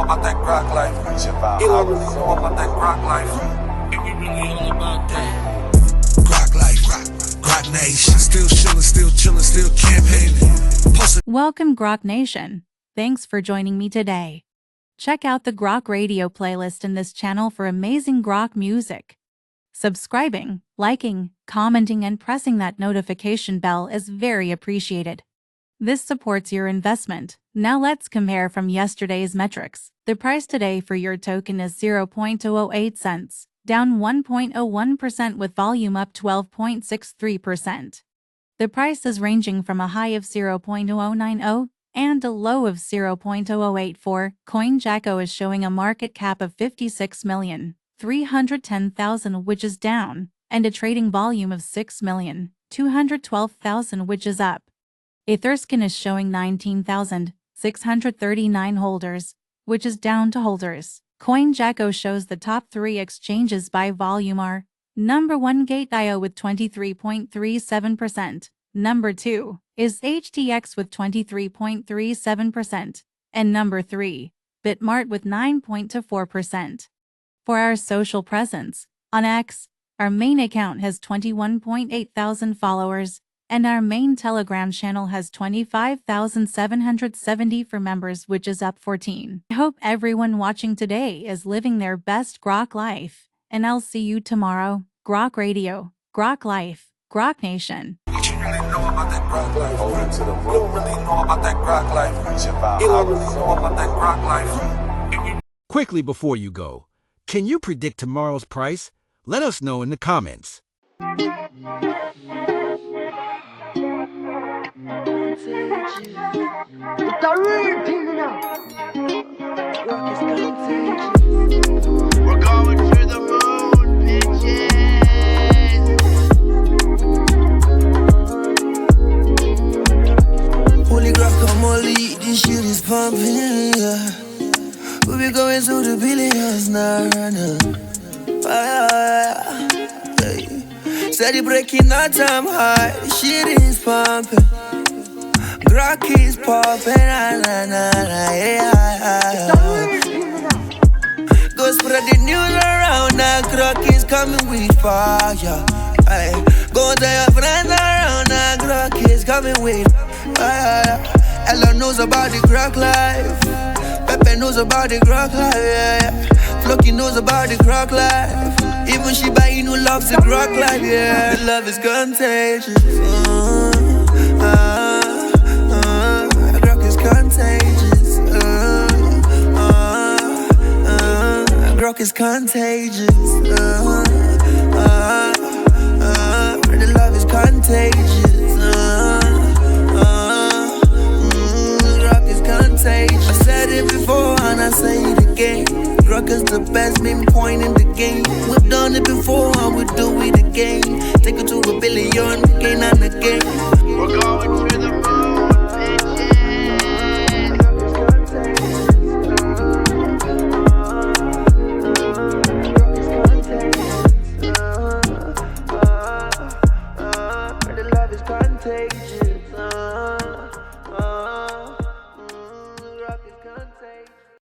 about that Grok life. Elon really know about that Grok life. And we really all about that. Grok life, Grok Nation. Still chillin', still chillin', still campaigning. Welcome, Grok Nation. Thanks for joining me today. Check out the Grok Radio playlist in this channel for amazing Grok music. Subscribing, liking, commenting, and pressing that notification bell is very appreciated. This supports your investment. Now let's compare from yesterday's metrics. The price today for your token is 0.208 cents, down 1.01% with volume up 12.63%. The price is ranging from a high of 0.0090 and a low of 0.0084. CoinJacko is showing a market cap of 56,310,000, which is down, and a trading volume of 6,212,000, which is up. Etherscan is showing 19,639 holders, which is down to holders. CoinJacko shows the top 3 exchanges by volume are: number 1 Gate.io with 23.37%, number 2 is HTX with 23.37%, and number 3, Bitmart with 9.24%. For our social presence, on X, our main account has 21.8 thousand followers, and our main Telegram channel has 25,770 for members, which is up 14. I hope everyone watching today is living their best Grok life, and I'll see you tomorrow. Grok Radio, Grok Life, Grok Nation. What you really know about that Grok life? You don't really know about that Grok life. Elon really know about that Grok life. Quickly before you go, can you predict tomorrow's price? Let us know in the comments. We're going to the moon, bitches. Holy Grok, come on, lead, this shit is pumping, yeah. We be going to the billions now, hey. Steady breaking our time high, this shit is pumping. Grok is popping, yeah. Go spread the news around, now Grok is coming with fire. Aye. Go tell your friends around, now Grok is coming with fire. Ella knows about the Grok life. Pepe knows about the Grok life, yeah. Floki knows about the Grok life. Even Shiba Inu loves the Grok life, yeah. The love is contagious. Grok is contagious. Grok is contagious. The love is contagious. Grok is contagious. I said it before and I say it again. Grok is the best meme coin in the game. We've done it before and we'll do it again. Take it to $1 billion again and again.